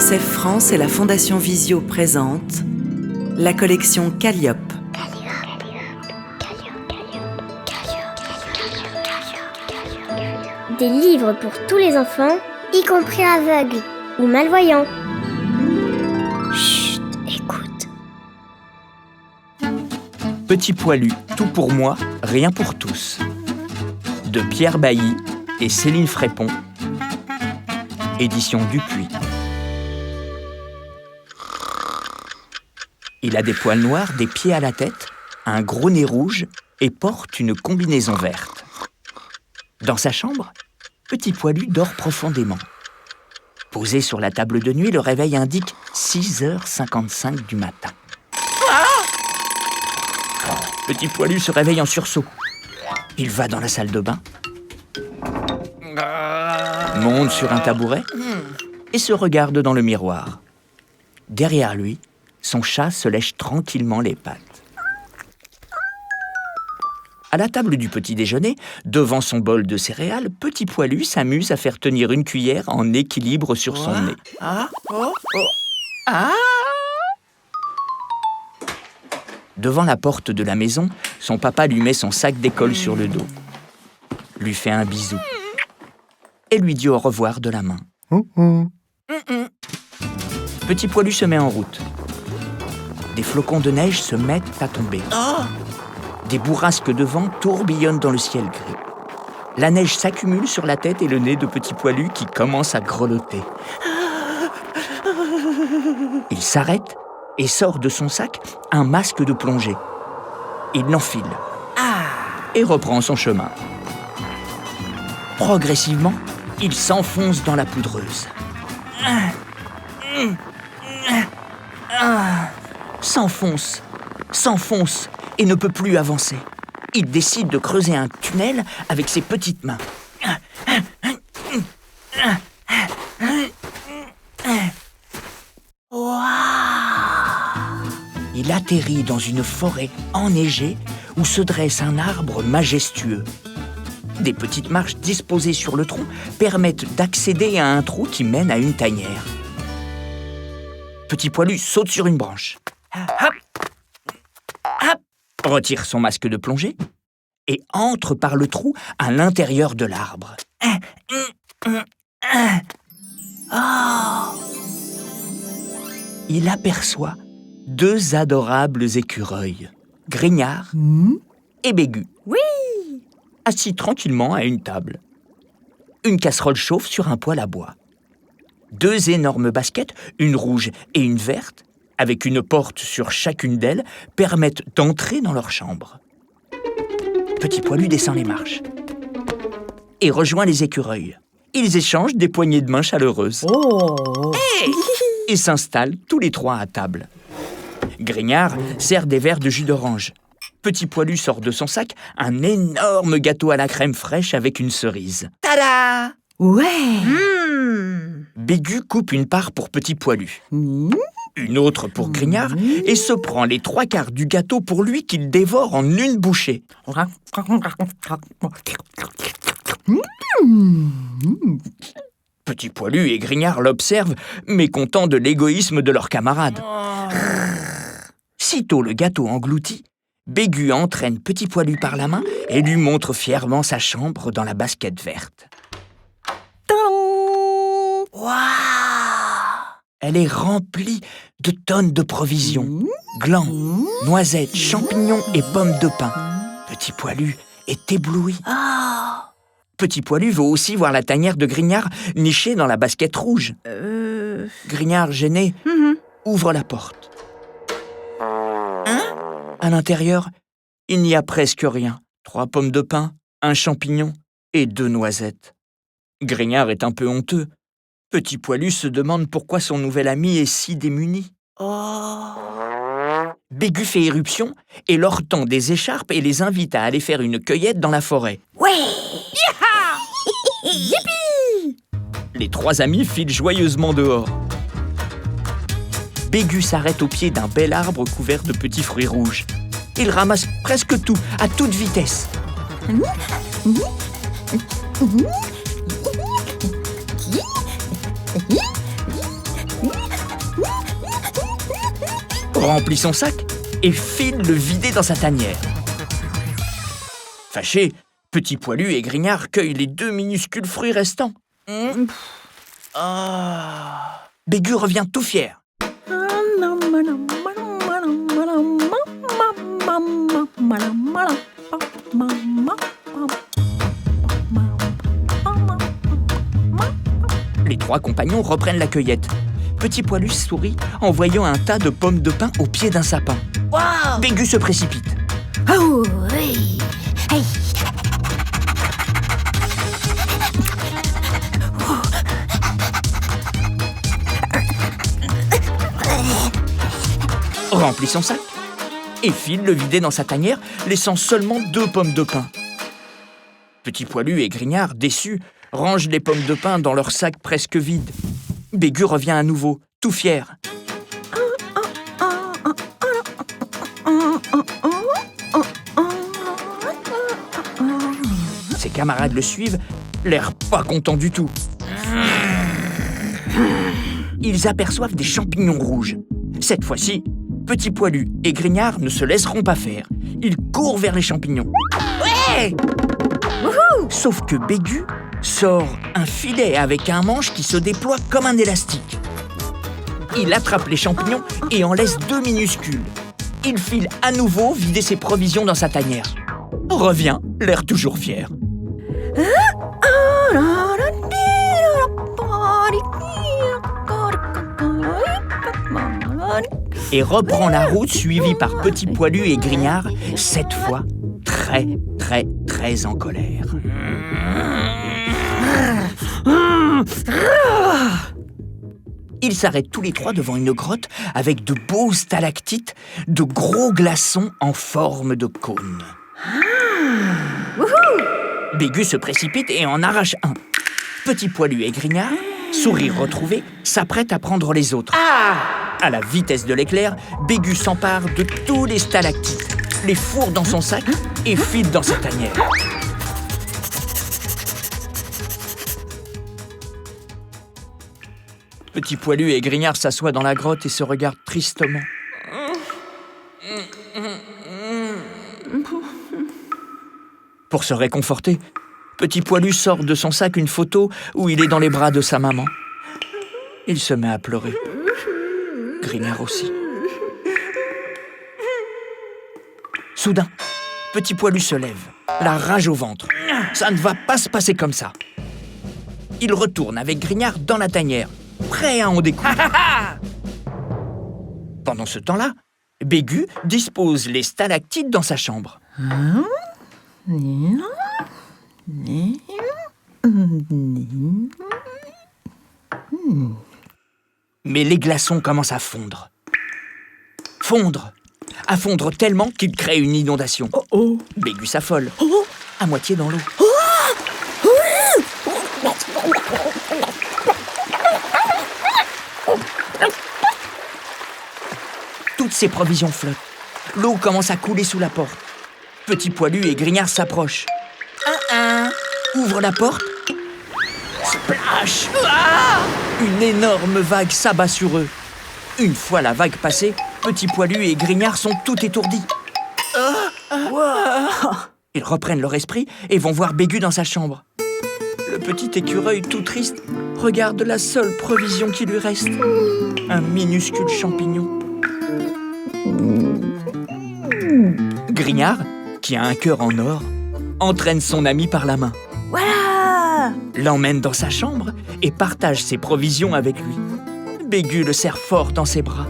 UNICEF France et la Fondation Visio présentent la collection Calliope. Des livres pour tous les enfants, y compris aveugles ou malvoyants. Chut, écoute. Petit poilu, tout pour moi, rien pour tous. De Pierre Bailly et Céline Frépon. Édition Dupuis. Il a des poils noirs, des pieds à la tête, un gros nez rouge et porte une combinaison verte. Dans sa chambre, Petit poilu dort profondément. Posé sur la table de nuit, le réveil indique 6h55 du matin. Petit poilu se réveille en sursaut. Il va dans la salle de bain, monte sur un tabouret et se regarde dans le miroir. Derrière lui, son chat se lèche tranquillement les pattes. À la table du petit déjeuner, devant son bol de céréales, Petit poilu s'amuse à faire tenir une cuillère en équilibre sur son nez. Devant la porte de la maison, son papa lui met son sac d'école sur le dos, lui fait un bisou et lui dit au revoir de la main. Petit poilu se met en route. Des flocons de neige se mettent à tomber. Des bourrasques de vent tourbillonnent dans le ciel gris. La neige s'accumule sur la tête et le nez de Petit poilu qui commence à grelotter. Il s'arrête et sort de son sac un masque de plongée. Il l'enfile et reprend son chemin. Progressivement, il s'enfonce dans la poudreuse. S'enfonce et ne peut plus avancer. Il décide de creuser un tunnel avec ses petites mains. Il atterrit dans une forêt enneigée où se dresse un arbre majestueux. Des petites marches disposées sur le tronc permettent d'accéder à un trou qui mène à une tanière. Petit poilu saute sur une branche. Retire son masque de plongée et entre par le trou à l'intérieur de l'arbre. Il aperçoit deux adorables écureuils, Grignard et Bégu. Assis tranquillement à une table. Une casserole chauffe sur un poêle à bois. Deux énormes baskets, une rouge et une verte, avec une porte sur chacune d'elles, permettent d'entrer dans leur chambre. Petit poilu descend les marches et rejoint les écureuils. Ils échangent des poignées de main chaleureuses. Et s'installent tous les trois à table. Grignard sert des verres de jus d'orange. Petit poilu sort de son sac un énorme gâteau à la crème fraîche avec une cerise. Tada! Bégu coupe une part pour Petit poilu. Une autre pour Grignard, et se prend les 3/4 du gâteau pour lui qu'il dévore en une bouchée. Petit poilu et Grignard l'observent, mécontents de l'égoïsme de leur camarade. Sitôt le gâteau englouti, Bégu entraîne Petit poilu par la main et lui montre fièrement sa chambre dans la basket verte. Elle est remplie de tonnes de provisions. Glands, noisettes, champignons et pommes de pin. Petit poilu est ébloui. Petit poilu veut aussi voir la tanière de Grignard nichée dans la basket rouge. Grignard, gêné, ouvre la porte. À l'intérieur, il n'y a presque rien. 3 pommes de pin, un champignon et 2 noisettes. Grignard est un peu honteux. Petit poilu se demande pourquoi son nouvel ami est si démuni. Bégu fait éruption et leur tend des écharpes et les invite à aller faire une cueillette dans la forêt. Les 3 amis filent joyeusement dehors. Bégu s'arrête au pied d'un bel arbre couvert de petits fruits rouges. Il ramasse presque tout, à toute vitesse. remplit son sac et file le vider dans sa tanière. Fâché, Petit Poilu et Grignard cueillent les 2 minuscules fruits restants. Bégu revient tout fier. Les 3 compagnons reprennent la cueillette. Petit Poilu sourit en voyant un tas de pommes de pin au pied d'un sapin. Wow! Bégu se précipite. Oh, oui. Hey. Remplit son sac et file le vider dans sa tanière, laissant seulement 2 pommes de pin. Petit Poilu et Grignard, déçus, rangent les pommes de pin dans leur sac presque vide. Bégu revient à nouveau, tout fier. Ses camarades le suivent, l'air pas contents du tout. Ils aperçoivent des champignons rouges. Cette fois-ci, Petit Poilu et Grignard ne se laisseront pas faire. Ils courent vers les champignons. Ouais! Sauf que Bégu sort un filet avec un manche qui se déploie comme un élastique. Il attrape les champignons et en laisse 2 minuscules. Il file à nouveau vider ses provisions dans sa tanière. Revient, l'air toujours fier. Et reprend la route suivi par Petit Poilu et Grignard, cette fois très en colère. Ils s'arrêtent tous les 3 devant une grotte avec de beaux stalactites, de gros glaçons en forme de cône. Bégu se précipite et en arrache un. Petit Poilu et Grignard, sourire retrouvé, s'apprêtent à prendre les autres. À la vitesse de l'éclair, Bégu s'empare de tous les stalactites, les fourre dans son sac et file dans sa tanière. Petit Poilu et Grignard s'assoient dans la grotte et se regardent tristement. Pour se réconforter, Petit Poilu sort de son sac une photo où il est dans les bras de sa maman. Il se met à pleurer. Grignard aussi. Soudain, Petit Poilu se lève, la rage au ventre. Ça ne va pas se passer comme ça. Il retourne avec Grignard dans la tanière, prêt à en découdre. Pendant ce temps-là, Bégu dispose les stalactites dans sa chambre. Mais les glaçons commencent à fondre. À fondre tellement qu'ils créent une inondation. Bégu s'affole, à moitié dans l'eau. Toutes ses provisions flottent. L'eau commence à couler sous la porte. Petit Poilu et Grignard s'approchent. Ouvre la porte. Splash! Une énorme vague s'abat sur eux. Une fois la vague passée, Petit Poilu et Grignard sont tout étourdis. Ils reprennent leur esprit et vont voir Bégu dans sa chambre. Le petit écureuil tout triste regarde la seule provision qui lui reste. Un minuscule champignon. Grignard, qui a un cœur en or, entraîne son ami par la main. Voilà! L'emmène dans sa chambre et partage ses provisions avec lui. Bégu le serre fort dans ses bras.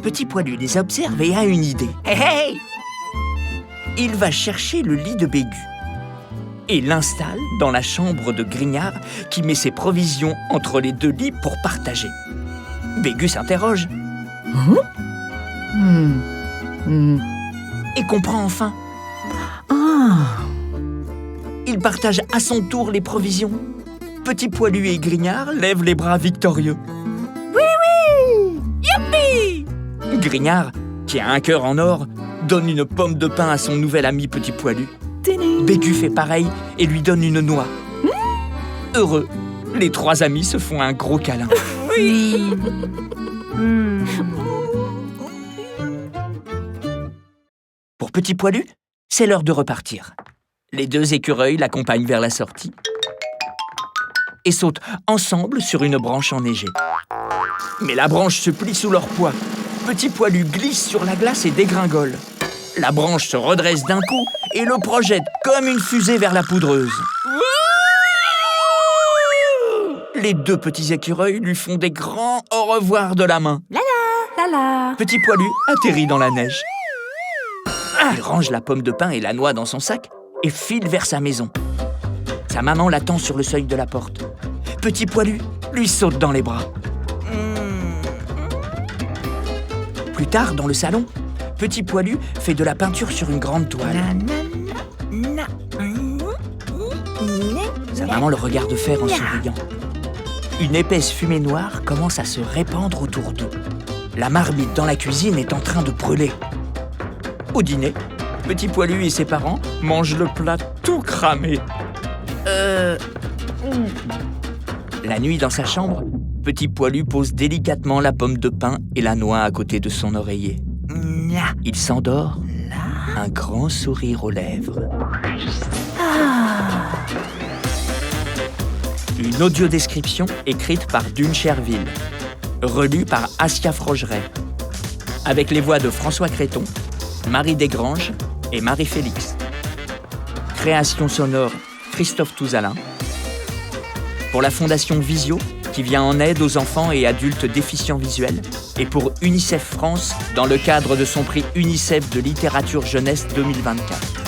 Petit Poilu les observe et a une idée. Hey! Il va chercher le lit de Bégu et l'installe dans la chambre de Grignard qui met ses provisions entre les 2 lits pour partager. Bégu s'interroge et comprend enfin. Il partage à son tour les provisions. Petit Poilu et Grignard lèvent les bras victorieux. Oui! Youpi! Grignard, qui a un cœur en or, donne une pomme de pin à son nouvel ami Petit Poilu. Bégu fait pareil et lui donne une noix. Heureux, les 3 amis se font un gros câlin. Oui. Pour Petit Poilu, c'est l'heure de repartir. Les deux écureuils l'accompagnent vers la sortie et sautent ensemble sur une branche enneigée. Mais la branche se plie sous leur poids. Petit Poilu glisse sur la glace et dégringole. La branche se redresse d'un coup et le projette comme une fusée vers la poudreuse. Les deux petits écureuils lui font des grands au revoir de la main. Lala. Petit Poilu atterrit dans la neige. Il range la pomme de pin et la noix dans son sac et file vers sa maison. Sa maman l'attend sur le seuil de la porte. Petit Poilu lui saute dans les bras. Plus tard, dans le salon, Petit Poilu fait de la peinture sur une grande toile. Sa maman le regarde faire en souriant. Une épaisse fumée noire commence à se répandre autour d'eux. La marmite dans la cuisine est en train de brûler. Au dîner, Petit Poilu et ses parents mangent le plat tout cramé. La nuit, dans sa chambre, Petit Poilu pose délicatement la pomme de pin et la noix à côté de son oreiller. Il s'endort, un grand sourire aux lèvres. Une audiodescription écrite par Dune Cherville, relue par Assia Frogeret, avec les voix de François Créton, Marie Desgranges et Marie-Félix. Création sonore Christophe Touzalin. Pour la Fondation Visio, qui vient en aide aux enfants et adultes déficients visuels, et pour UNICEF France, dans le cadre de son prix UNICEF de littérature jeunesse 2024.